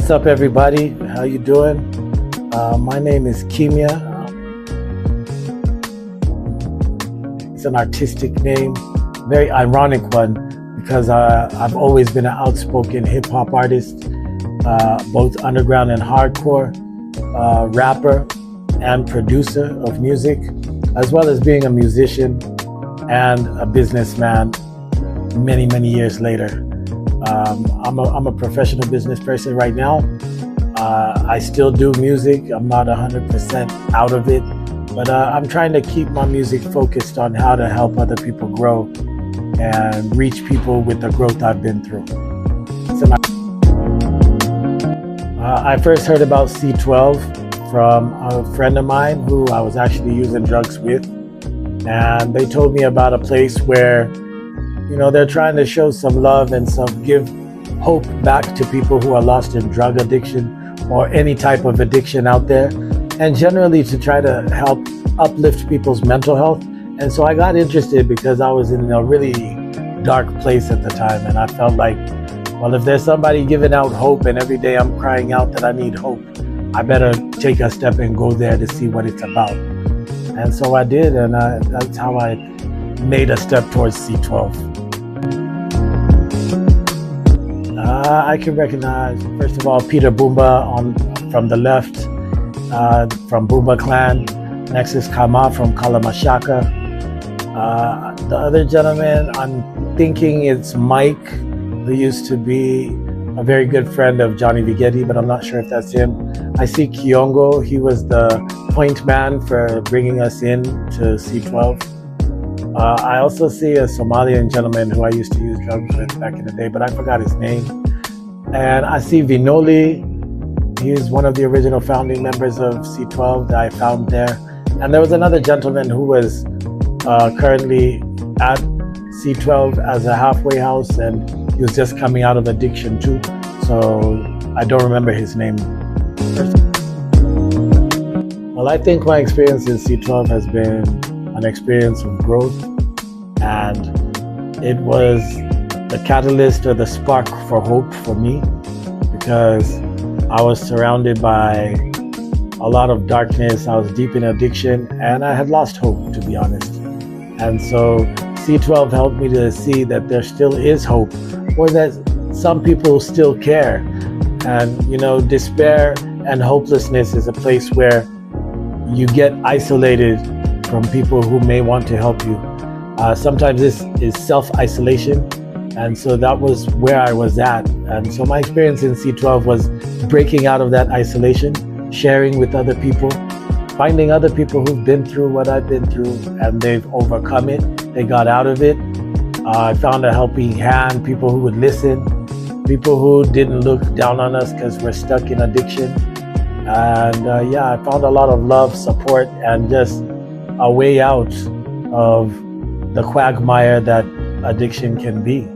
What's up, everybody? How you doing? My name is Kimya. It's an artistic name, very ironic one, because I've always been an outspoken hip-hop artist, both underground and hardcore, rapper and producer of music, as well as being a musician and a businessman many years later. I'm a professional business person right now. I still do music. I'm not 100% out of it, but I'm trying to keep my music focused on how to help other people grow and reach people with the growth I've been through. I first heard about C12 from a friend of mine who I was actually using drugs with, and they told me about a place where they're trying to show some love and give hope back to people who are lost in drug addiction or any type of addiction out there, and generally to try to help uplift people's mental health. And so I got interested because I was in a really dark place at the time, and I felt like, well, if there's somebody giving out hope and every day I'm crying out that I need hope, I better take a step and go there to see what it's about. And so I did, and that's how I made a step towards C12. I can recognize, first of all, Peter Boomba from the left, from Boomba Clan. Next is Kama from Kalamashaka. The other gentleman, I'm thinking it's Mike, who used to be a very good friend of Johnny Vigeti, but I'm not sure if that's him. I see Kiongo. He was the point man for bringing us in to C12. I also see a Somalian gentleman who I used to use drugs with back in the day, but I forgot his name. And I see Vinoli. He's one of the original founding members of C12 that I found there. And there was another gentleman who was currently at C12 as a halfway house, and he was just coming out of addiction too. So I don't remember his name. Well, I think my experience in C12 has been an experience of growth, and it was the catalyst or the spark for hope for me, because I was surrounded by a lot of darkness. I was deep in addiction, and I had lost hope, to be honest. And so C12 helped me to see that there still is hope, or that some people still care. And despair and hopelessness is a place where you get isolated from people who may want to help you. Sometimes this is self-isolation, and so that was where I was at. And so my experience in C12 was breaking out of that isolation, sharing with other people, finding other people who've been through what I've been through, and they've overcome it, they got out of it. I found a helping hand, people who would listen, people who didn't look down on us because we're stuck in addiction. And I found a lot of love, support, and just a way out of the quagmire that addiction can be.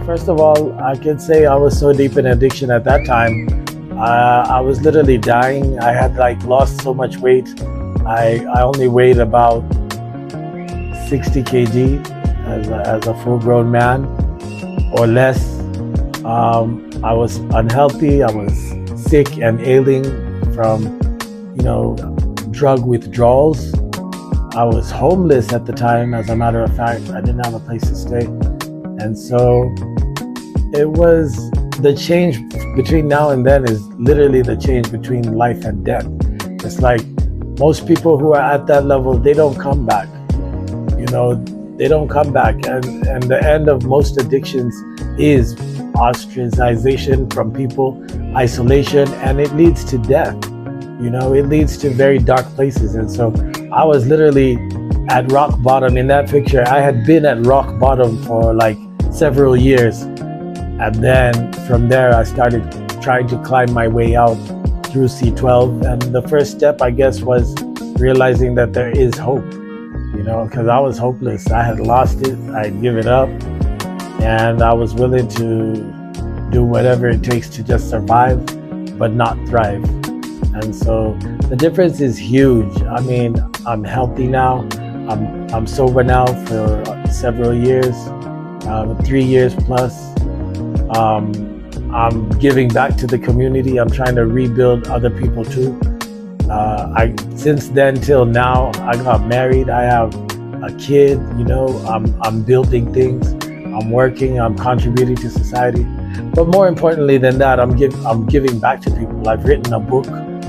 First of all, I could say I was so deep in addiction at that time. I was literally dying. I had lost so much weight. I only weighed about 60 kg as a full-grown man or less. I was unhealthy. I was sick and ailing from drug withdrawals. I was homeless at the time, as a matter of fact. I didn't have a place to stay. And so it was the change between now and then is literally the change between life and death. It's like most people who are at that level, they don't come back. They don't come back. And the end of most addictions is ostracization from people, isolation, and it leads to death. It leads to very dark places. And so I was literally at rock bottom. In that picture, I had been at rock bottom for several years. And then from there, I started trying to climb my way out through C12. And the first step, I guess, was realizing that there is hope, because I was hopeless. I had lost it. I had given up. And I was willing to do whatever it takes to just survive, but not thrive. And so the difference is huge. I mean, I'm healthy now. I'm sober now for several years, 3 years plus. I'm giving back to the community. I'm trying to rebuild other people too. Since then till now, I got married. I have a kid. I'm building things. I'm working. I'm contributing to society. But more importantly than that, I'm giving back to people. I've written a book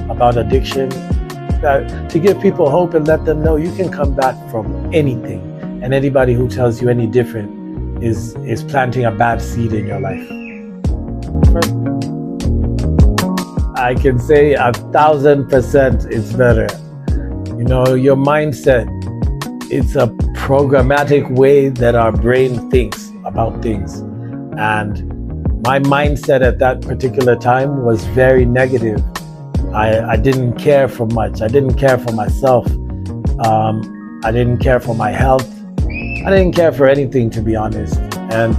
about addiction to give people hope and let them know you can come back from anything. And anybody who tells you any different is planting a bad seed in your life. I can say 1,000% it's better. Your mindset, it's a programmatic way that our brain thinks about things. And my mindset at that particular time was very negative. I didn't care for much. I didn't care for myself. I didn't care for my health. I didn't care for anything, to be honest. And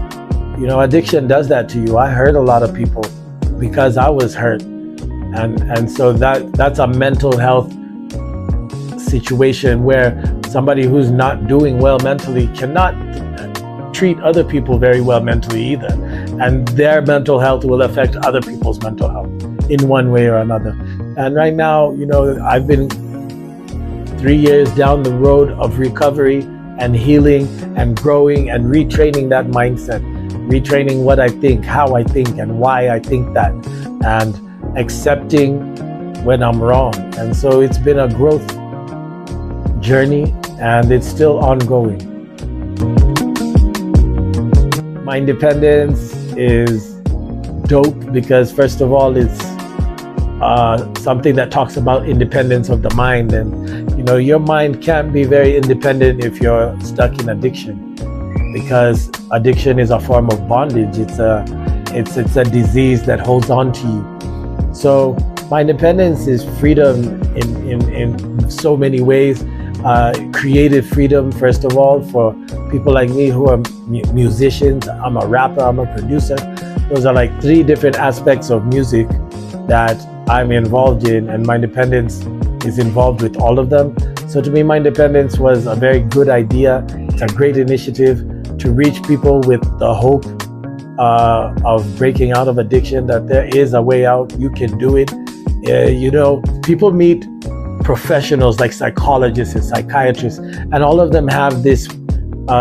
addiction does that to you. I hurt a lot of people because I was hurt. And so that's a mental health situation where somebody who's not doing well mentally cannot treat other people very well mentally either. And their mental health will affect other people's mental health in one way or another. And right now, I've been 3 years down the road of recovery and healing and growing and retraining that mindset, retraining what I think, how I think, and why I think that, and accepting when I'm wrong. And so it's been a growth journey and it's still ongoing. M-ind-Pendence is dope because first of all, it's something that talks about independence of the mind. And your mind can't be very independent if you're stuck in addiction, because addiction is a form of bondage. It's a disease that holds on to you. So M-ind-Pendence is freedom in so many ways. Creative freedom, first of all, for people like me who are musicians. I'm a rapper, I'm a producer. Those are like 3 different aspects of music that I'm involved in, and M-ind-Pendence is involved with all of them. So to me, M-ind-Pendence was a very good idea. It's a great initiative to reach people with the hope of breaking out of addiction, that there is a way out. You can do it. People meet professionals like psychologists and psychiatrists, and all of them have this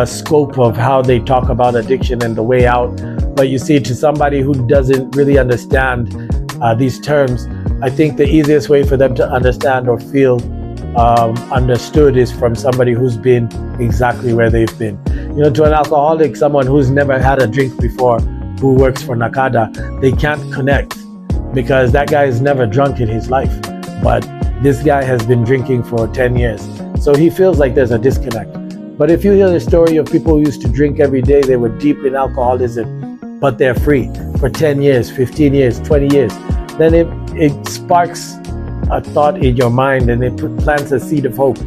scope of how they talk about addiction and the way out. But you see, to somebody who doesn't really understand these terms, I think the easiest way for them to understand or feel understood is from somebody who's been exactly where they've been. To an alcoholic, someone who's never had a drink before, who works for Nakada, they can't connect because that guy has never drunk in his life. But this guy has been drinking for 10 years. So he feels like there's a disconnect. But if you hear the story of people who used to drink every day, they were deep in alcoholism, but they're free for 10 years, 15 years, 20 years, then it sparks a thought in your mind and it plants a seed of hope.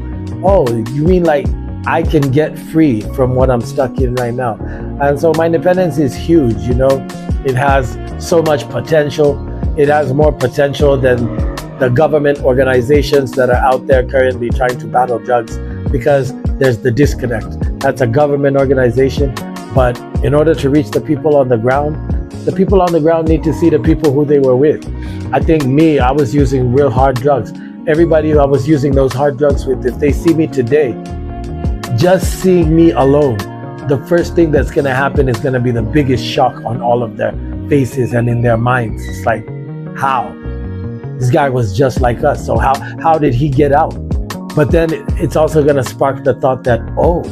Oh, you mean like I can get free from what I'm stuck in right now? And so M-ind-Pendence is huge. It has so much potential. It has more potential than the government organizations that are out there currently trying to battle drugs, because there's the disconnect. That's a government organization, but in order to reach the people on the ground need to see the people who they were with. I think I was using real hard drugs. Everybody who I was using those hard drugs with, if they see me today, just seeing me alone, the first thing that's going to happen is going to be the biggest shock on all of their faces and in their minds. It's like, how? This guy was just like us, so how did he get out? But then it's also going to spark the thought that, oh,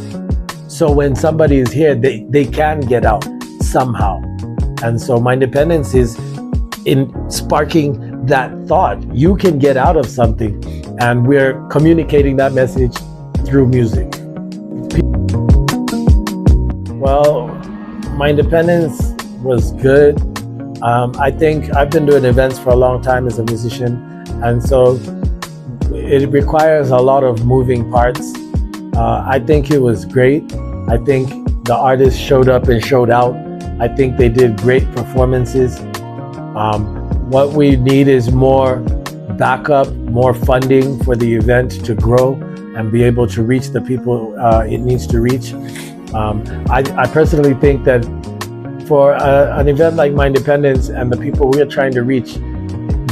so when somebody is here, they can get out somehow. And so M-ind-Pendence is in sparking that thought. You can get out of something, and we're communicating that message through music. Well, M-ind-Pendence was good. I think I've been doing events for a long time as a musician, and so it requires a lot of moving parts. I think it was great. I think the artists showed up and showed out. I think they did great performances. What we need is more backup, more funding for the event to grow and be able to reach the people it needs to reach. I personally think that for an event like M-ind-Pendence and the people we are trying to reach,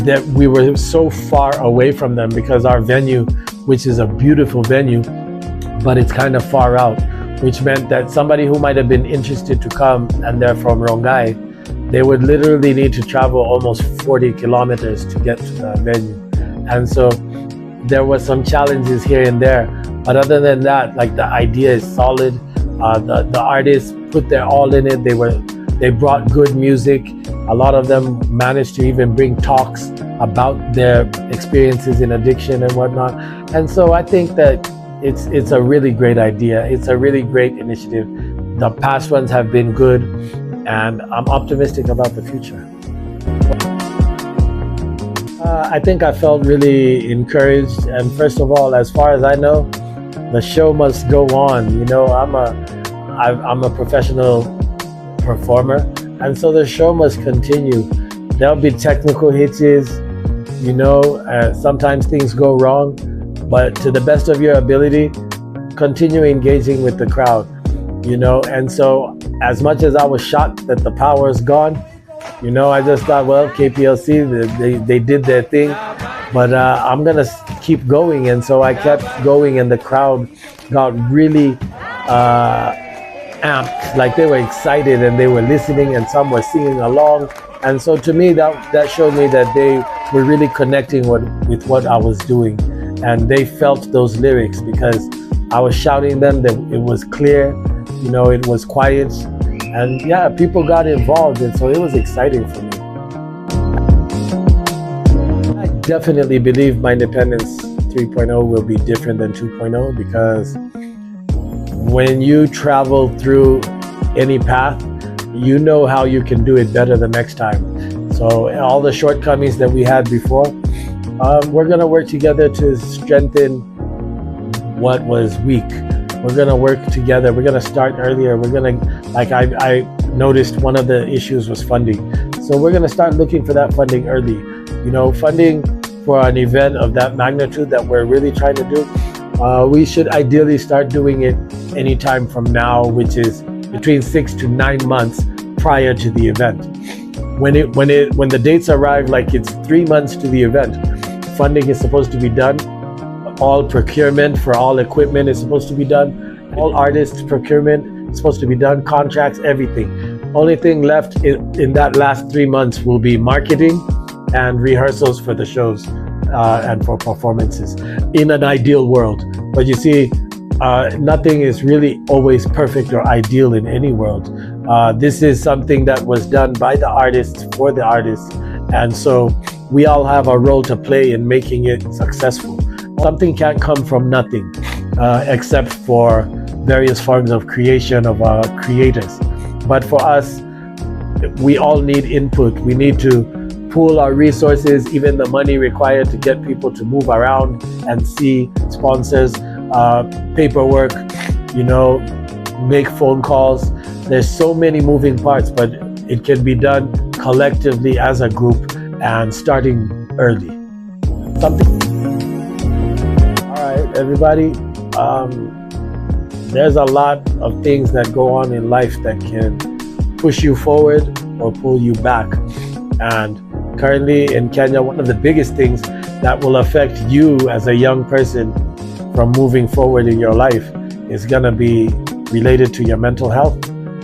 that we were so far away from them because our venue, which is a beautiful venue, but it's kind of far out, which meant that somebody who might have been interested to come and they're from Rongai, they would literally need to travel almost 40 kilometers to get to the venue. And so there were some challenges here and there, but other than that, like, the idea is solid. The artists put their all in it. They brought good music. A lot of them managed to even bring talks about their experiences in addiction and whatnot. And so I think that it's a really great idea. It's a really great initiative. The past ones have been good, and I'm optimistic about the future. I think I felt really encouraged, and first of all, as far as I know, the show must go on. You know, I'm a professional performer, and so the show must continue. There'll be technical hitches, you know, sometimes things go wrong, but to the best of your ability, continue engaging with the crowd, you know. And so as much as I was shocked that the power is gone, you know, I just thought, well, KPLC, they did their thing, but I'm gonna keep going. And so I kept going, and the crowd got really amped, like they were excited and they were listening, and some were singing along. And so to me, that showed me that they were really connecting with what I was doing, and they felt those lyrics because I was shouting them, that it was clear, you know, it was quiet, and yeah, people got involved, and so it was exciting for me. I definitely believe M-ind-Pendence 3.0 will be different than 2.0, because when you travel through any path, you know how you can do it better the next time. So all the shortcomings that we had before, we're gonna work together to strengthen what was weak. We're gonna work together. We're gonna start earlier. We're gonna, like, I noticed one of the issues was funding. So we're gonna start looking for that funding early. You know, funding for an event of that magnitude that we're really trying to do, we should ideally start doing it anytime from now, which is between 6 to 9 months prior to the event. When the dates arrive, like it's 3 months to the event, funding is supposed to be done. All procurement for all equipment is supposed to be done. All artists procurement is supposed to be done. Contracts, everything. Only thing left in that last 3 months will be marketing and rehearsals for the shows and for performances, in an ideal world. But you see, nothing is really always perfect or ideal in any world. This is something that was done by the artists for the artists, and so we all have a role to play in making it successful. Something can't come from nothing, except for various forms of creation of creators. But for us, we all need input. We need to pool our resources, even the money required to get people to move around and see sponsors, paperwork, you know, make phone calls. There's so many moving parts, but it can be done collectively as a group and starting early. All right, everybody, there's a lot of things that go on in life that can push you forward or pull you back. And currently in Kenya, one of the biggest things that will affect you as a young person from moving forward in your life is gonna be related to your mental health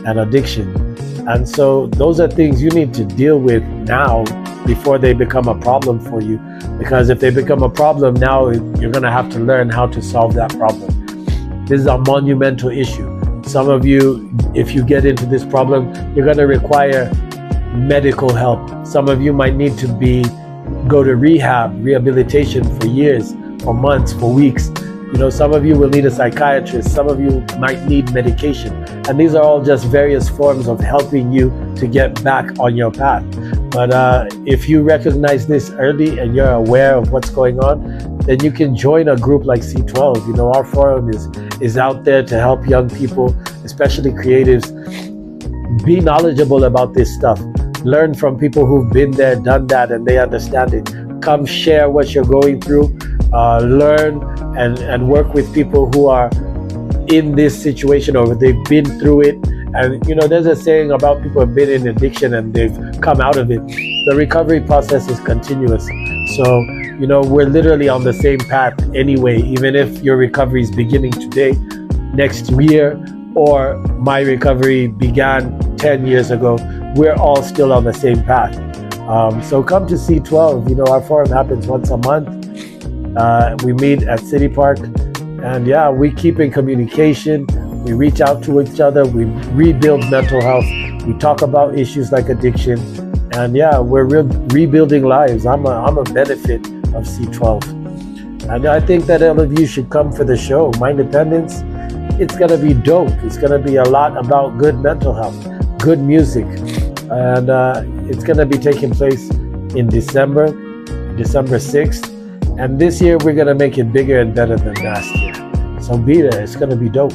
and addiction. And so those are things you need to deal with now before they become a problem for you. Because if they become a problem now, you're gonna have to learn how to solve that problem. This is a monumental issue. Some of you, if you get into this problem, you're gonna require medical help. Some of you might need to go to rehabilitation for years, for months, for weeks. You know, some of you will need a psychiatrist. Some of you might need medication. And these are all just various forms of helping you to get back on your path. But if you recognize this early and you're aware of what's going on, then you can join a group like C12. You know, our forum is out there to help young people, especially creatives, be knowledgeable about this stuff. Learn from people who've been there, done that, and they understand it. Come share what you're going through. Learn and work with people who are in this situation, or they've been through it, And you know, there's a saying about people who've been in addiction and they've come out of it. The recovery process is continuous. So, you know, we're literally on the same path anyway, even if your recovery is beginning today, next year, or my recovery began 10 years ago, we're all still on the same path. So come to C12. You know, our forum happens once a month. We meet at City Park, and yeah, we keep in communication. We reach out to each other. We rebuild mental health. We talk about issues like addiction, and yeah, we're rebuilding lives. I'm a benefit of C12, and I think that all of you should come for the show. M-ind-Pendence. It's gonna be dope. It's gonna be a lot about good mental health, good music, and it's gonna be taking place in December 6th. And this year we're gonna make it bigger and better than last year. So be there. It's gonna be dope.